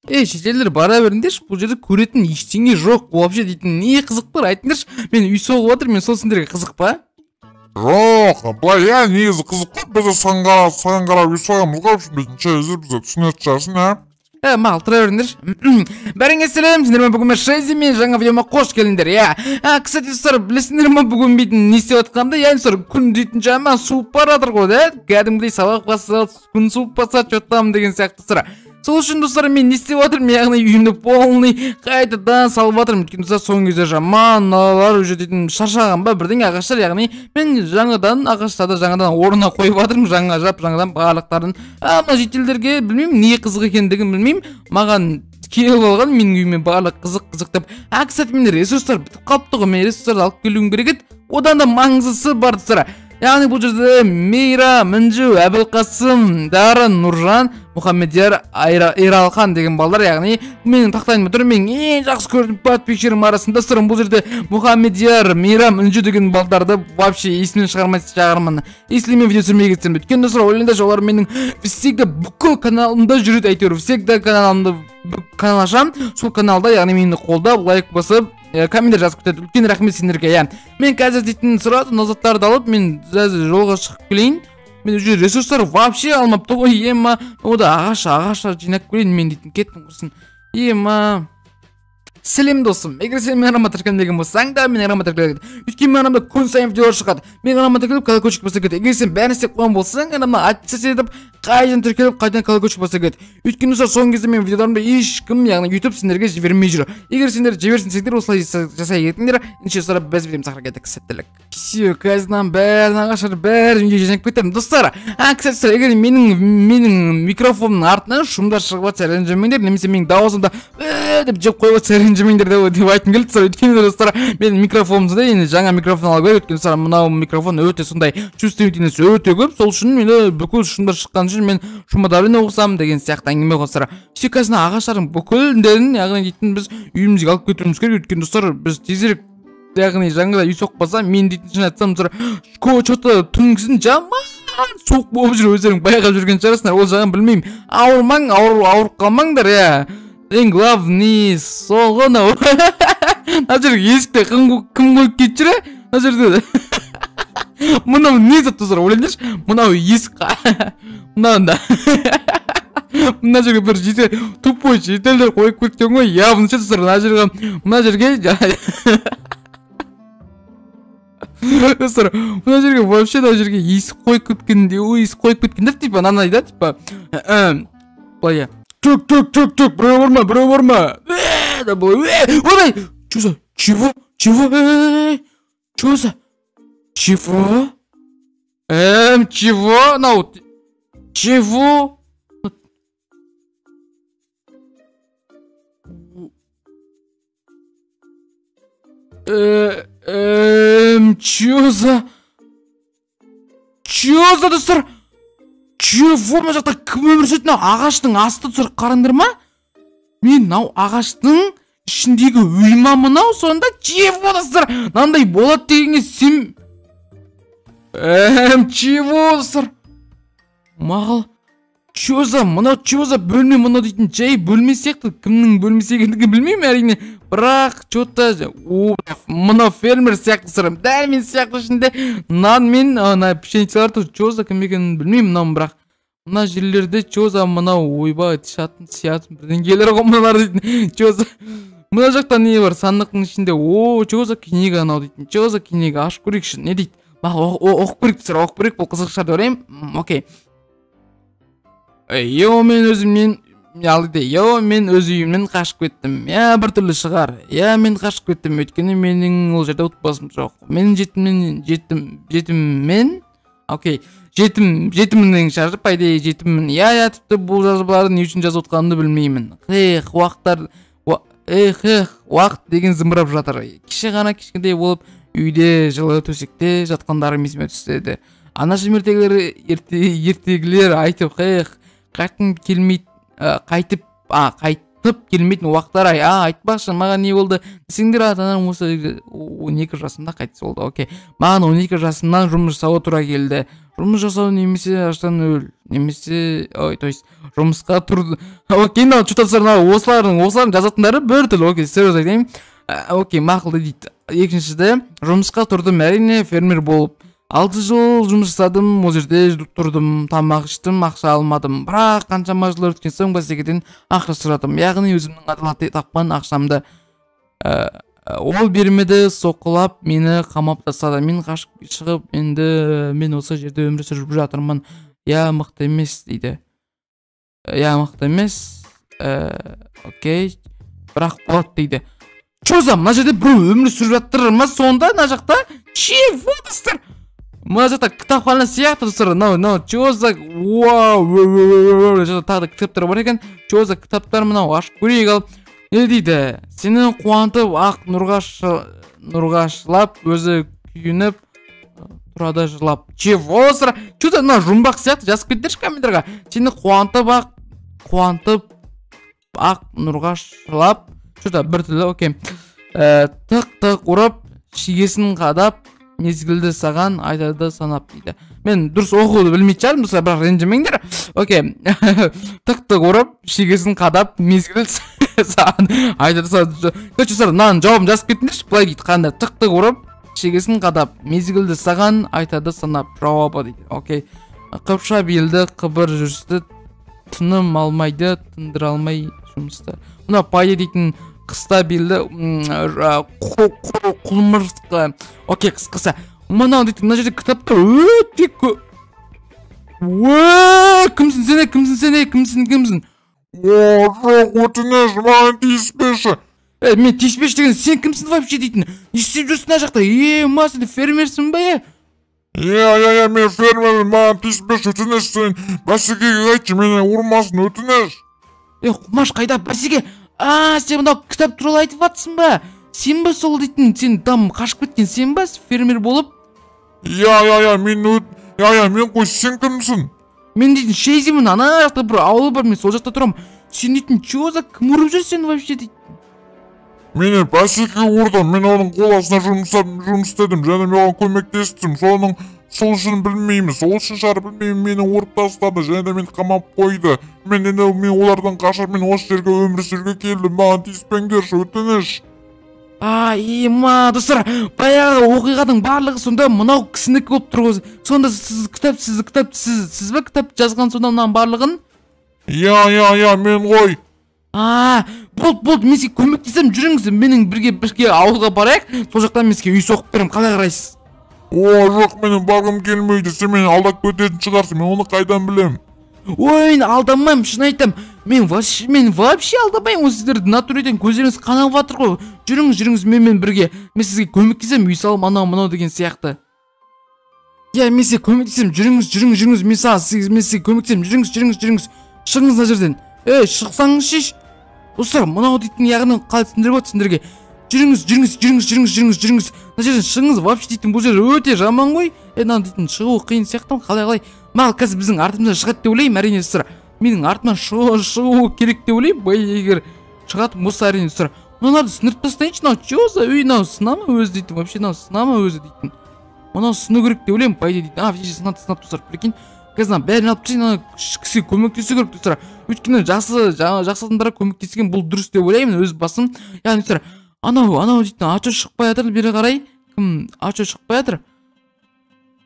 Шетелдер бара беріңдерші, бұл жерде көретін ештеңе жоқ вообще дейтін не қызық бар, айтыңдаршы. Мен үй соғып отыр, мен сол сендерге қызық па? Жоқ, былай негізі қызық қой, біз саған қарап үй соғамыз ғой, бетінше бізді түсінетін шығарсың, Мақұл, тұра беріңдерші. Бәріңе сәлем, сендермен бүгін Шайзи мен жаңа видеома қош келдіңдер. Кстати, достар, білесіңдер ме бүгін дейтін не істеп жатқанымды? Достар, күн дейтін жаман суып баратыр ғой, кәдімгідей сабақ басталды, күн суып басталып жатамын деген сияқты достар. Сол үшін достар, мен не істеп жатырмын, яғни үйімді полный қайтадан салып жатырмын. Өйткені достар, соңғы кезде жаман мыналар уже дейтін шаршаған ба бірдеңе ағаштар, яғни мен жаңадан ағаштарды жаңадан орнына қойып жатырмын, жаңадан барлықтарын. Мына шетелдерге білмеймін не қызық екендігін білмеймін. Маған келіп алған менің үйіме барлық қызық деп. Кстати, менде ресурстар бітіп қалыпты ғой, мен ресурстарды алып келуім керек еді. Одан да маңыздысы бар достар. Яғни бұл жерде Мейра, Мінжу, Әбілқасым, Дарын, Нұржан, Мұхаммедияр, Ералхан деген балдар, яғни менің тақтайыма тұр, мен ең жақсы көрдім подписчерім арасында сырым. Бұл жерде Мұхаммедияр, Мейра, Мінжу деген балдарды вообще есімнен шығармай жағырмын. Есілімен видео түсірмей кетсем. Өткен достар, ойлаңдар, олар менің всегда бүкіл каналымда жүреді, әйтеуір всегда каналымда канал ашам, сол каналда, яғни мені қолдап, лайк басып, комментар жазып кетеді. Үлкен рахмет сендерге. Мен қазір дейтін сұрады, назаттарды алып, мен жолға шығып келейін. Мен уже ресурстар вообще алмапты ғой, ема. Ода ағаш жинап келейін, мен дейтін кеттім құрсын. Ема. Сәлем досым, егер сен мен арамат тіркелмеген болсаң да, мен арамат тіркелген. Өйткені мен арамда күн сайын видеолар шығады. Мен арамат тіркеліп, колокольчик басып кетеді. Егер сен бәрін істеп қойған болсаң, арамда атсыз етіп, қайдан тіркеліп, қайдан колокольчик басып кетеді. Өйткені соңғы кезде мен видеоларымды ешкім, яғни YouTube сендерге жібермей жүр. Егер сендер жіберсеңдер, осылай жасай кетіңдер, иншалла сұрап біз видеом сақыр кеттік, сәттілік. Все, қазынан бәрін ағашыр, бәрін видео жинап кетемін. Достар, кстати, егер менің микрофонның артынан шумдар шығып жатса, ренжімеңдер, немесе менің дауысымда деп жеп қойып жатса, ренжімеңдер деп айтқым келді. Өйткені достар, менің микрофонымда енді жаңа микрофон алып келіп, өйткені достар, мынау микрофон өте сондай чувствительность өте көп. Сол үшін мені бүкіл шумдар шыққан үшін мен шумадавление оқысам деген сияқты әңгіме ғой достар. Все, қазір ағаштардың бүкілдерін, яғни дейтін біз үйімізге алып кетуіміз керек. Өйткені достар, біз тезірек, яғни жаңғыда үй соқпаса, мен дейтін шын айтсам достар, что-то түнгісін жаман суық болып жүр, өздерің байқап жүрген шығарсыңдар. Ол жағын білмеймін. Ауырып қалмаңдар, ең главный сол ғой мынау. Мына жерге есікте кім қойып кетіп жүр, мына жерде. Мынау не зат достар, ойлаңдаршы, мынау есік. Мынауында. Мына жерге бір тупой шетелдер қойып кеткен ғой, явно достар, мына жерге достар, мына жерге вообще мына жерге есік қойып кеткенде, есік қойып кеткендер, типа анандай да, типа былай Тук, біреу бар ма? Ой, что за? Чего? Чего? Чего? Чего? Чё за достар? Чего мына жақта кім өмір сүреді? Ағаштың асты түсір қараңдар ма? Мен мынау ағаштың ішіндегі үй ма мынау? Сонда чего достар? Мынандай болады дегенге сен чего достар? Мағыл чего за? Мынау чего за бөлме? Мынау дейтін жай бөлме сияқты. Кімнің бөлмесі екендігін білмеймін әрине. Бірақ что-то мынау фермер сияқты сырым. Дәл мен сияқты ішінде нан мен пшеницалар тұр. Чего за кім екенін білмеймін мынау, бірақ мына жерлерде чего за мынау ойбай тышатын сиятын бірдеңелер ғой мыналар дейтін. Чего за мына жақта не бар сандықтың ішінде? Чего за книга анау дейтін. Чего за книга? Ашып көрейікші. Не дейді? Оқып көрейік сыр, оқып көрейік, бұл қызық шығар деп ойлаймын. Окей. Мен өз үйімнен қашып кеттім. Бір түрлі шығар. Мен қашып кеттім, өйткені менің ол жерде отбасым жоқ. Менің жетімнің шығар, пайда жетіммін. Тіпті бұл жазбаларды не үшін жазып отқанымды білмеймін. Уақыт деген зымырап жатыр. Кеше ғана кішкентай болып үйде жылы төсекте жатқандарым есіме түседі. Анашым ертегілер айтып, қайтып тып келмейтін уақыттар айтпақшы маған не болды десеңдер ата-анам осы 12 жасымда қайтыс болды. Окей, маған 12 жасымнан жұмыс жасауға тура келді. Жұмыс жасау немесе аштан өл немесе то есть жұмысқа тұрды. Окей, мынау чутасыр, осылардың жазатындары бір түрлі. Окей, серьез айтайын. Окей, мақұлды дейді. Екіншіде жұмысқа тұрдым, әрине фермер болып 6 жыл жұмыс жасадым, ол жерде тұрдым, тамақ іштім, ақша алмадым. Бірақ қаншама жыл өткен соң бәсекеден ақша сұрадым. Яғни өзімнің адалат тапқан ақшамды ол бермеді, соққылап мені қамап тастады. Мен қашып шығып, енді мен осы жерде өмір сүріп жатырмын. Мықты емес дейді. Мықты емес. Окей, бірақ болады дейді. Чоза, мына жерде біреу өмір сүріп жатыр ма сонда, мына жақта? Чего достар? Мына жақта кітапхана сияқты достар. Чоза, вау, тағы да кітаптар бар екен. Чоза кітаптар мынау ашып көрейік ал. Не дейді? Сені қуантып ақ нұрға шылап, өзі күйініп тұрады жылап. Чего достар? Чоза, мына жұмбақ сияқты жазып кеттерші комментарға. Сені қуантып ақ нұрға шылап. Чоза бір тілі, окей. Тық-тық ұрып, шегесін қадап, мезгілді саған айтады санап дейді. Мен дұрыс оқуды білмейді шығармын, бірақ ренжімеңдер. Окей. Тық-тық ұрып, шегесін қадап, мезгілді саған айтады санап. Көчесір, мынаның жауабын жазып кетіңдерші, былай дейді. Қандай? Тық-тық ұрып, шегесін қадап, мезгілді саған айтады санап. Жауабы дейді. Окей. Қыпша белді қыбыр жүрісті, тыным алмайды, тындыра алмай жұмысты. Мына пайда дейтін қыста белді құлмырсқа. Окей, қысқасы. Мынау дейтін, мына жерде кітаптар өте көп. Кімсің сен? Жоқ, өтініш, маған тиіспеші. Мен тиіспеші деген, сен кімсің вообще дейтін? Не істеп жүрсің ана жақта? Сен фермерсің ба? Мен фермермін, маған тиіспеші, өтініш, сен бәсекеге қайтшы, мені ұрмасын, өтініш. Құмаш қайда бәсеке? Сен мынау кітап туралы айтып жатсың ба? Сен ба сол дейтін? Сен там қашып кеткен сен ба? Фермер болып? Мен қой, сен кімсің? Мен дейтін Шейзимін, ана жақта бір ауылы бар, мен сол жақта тұрам. Сен дейтін, чего за кім ұрып жүр сен вообще дейтін? Мені бәсеке ұрдым, мен оның қоласына жұмыс істедім, және мен оған көмектестім. Сол үшін білмеймін, сол үшін шығар білмеймін, мені ұрып тастады, және де мені қамап қойды. Мен олардан қашып, мен осы жерге өмір сүруге келдім, маған тиіспеңдерші, өтініш. Достар, баяғы оқиғаның барлығы сонда мынау кісінікі болып тұр ғой. Сонда сіз ба кітап жазған сонда мынаның барлығын? Мен ғой. Болды, мен сізге көмектесем, жүріңіз, менің бірге ауылға барайық, сол жақтан мен сізге үй соқып берем, қалай қарайсыз? Жоқ, менің барғым келмейді, сен мені алдап кететін шығарсың, мен оны қайдан білем? Мен алдамаймын, шын айтам. Мен вообще алдамаймын, осы сіздерді натуреден көздеріңіз қанап жатыр ғой. Жүріңіз, менімен бірге. Мен сізге көмектесем, үй салым, анау деген сияқты. Мен сізге көмектесем, жүріңіз, мен сізге көмектесем, жүріңіз. Шығыңыз мына жерден. Шықсаңыз шеш. Достар, мынау дейтін яғынан қалай түсіндіріп отыр сендерге. Жүріңіз. Мына жерден шығыңыз, вообще дейтін бұл жер өте жаман ғой. Мынау дейтін шығу қиын сияқты, қалай. Маған қазір біздің артымыздан шығады деп ойлаймын, әрине достар. Менің артымнан шығу керек деп ойлаймын. Егер шығады, осы әрине достар. Мыналарды сындырып тастайыншы, мынау чего за үй, мынау сынама өзі дейтін, вообще мынау сынама өзі дейтін. Мынау сыну керек деп ойлаймын, пайда дейтін. Сынап достар, прикинь. Қазір бәрін алып тастайын, кісіге көмектесу керек достар. Өйткені жақсы адамдарға көмектескен бұл дұрыс деп ойлаймын, өз басым. Яғни достар, анау дейтін ачо шықпай жатыр, бері қарай. Кім ачо шықпай жатыр?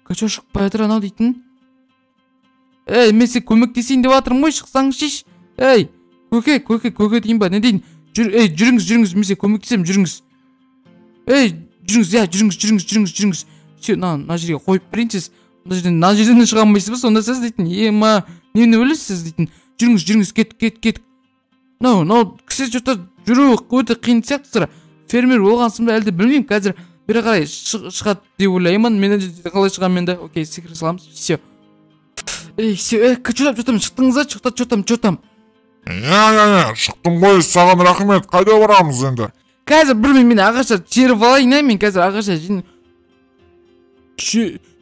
Качо шықпай жатыр анау дейтін. Мен сен көмектесейін деп жатырмын ғой, шықсаң шеш. Көке дейін ба, не дейін? Жүріңіз, мен сен көмектесем, жүріңіз. Жүріңіз. Все, мына жерге қойып берейін сіз. Мына жерден шыға алмайсыз ба, сонда сіз дейтін. Нені білесіз дейтін. Жүріңіз, кет. Мынау кісі жота жүру өте қиын сияқты. Фермер болғансың ба әлде білмеймін, қазір бері қарай шығады деп ойлаймын. Мен қалай шығам енді? Окей, секіріп саламыз. Все. Чотам, шықтыңыз ба? Чотам. Шықтым ғой, саған рахмет, қайда барамыз енді? Қазір білмеймін, мен ағаша теріп алайын, мен қазір ағаша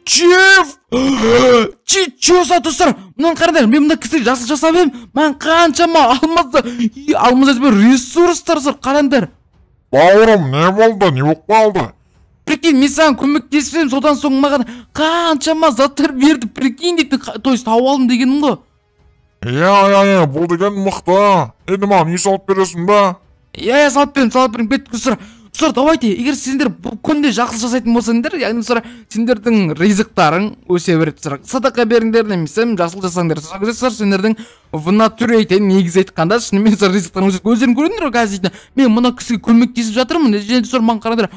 Чеф! Чё достар, мынаны қараңдар, мен мына кісіге жақсы жасап едім, маған қаншама алмаз әтпен ресурстар зор, қараңдар. Бауырым, не болды, не болып қалды? Прикинь, мен саған көмектесіп едім, содан соң маған қаншама заттар берді, прикинь дейді, то есть тауып алдым дегенім ғой. Бұл деген мықты. Енді маған не салып бересің ба? Салып берем, кетіп сұра. Сұра, давайте, егер сендер бұл күнде жақсы жасайтын болсаңдар, яғни сұра, сендердің ризықтарың өсе береді сұра. Садақа беріңдер немесе жақсы жасаңдар. Сұра, сендердің в натуре айтайын, негіз айтқанда, шынымен сұра ризықтарың өседі. Өздерің көріңдер ғой қазір. Мен мына кісіге көмектесіп жатырмын. Және сұра, маған қараңдар,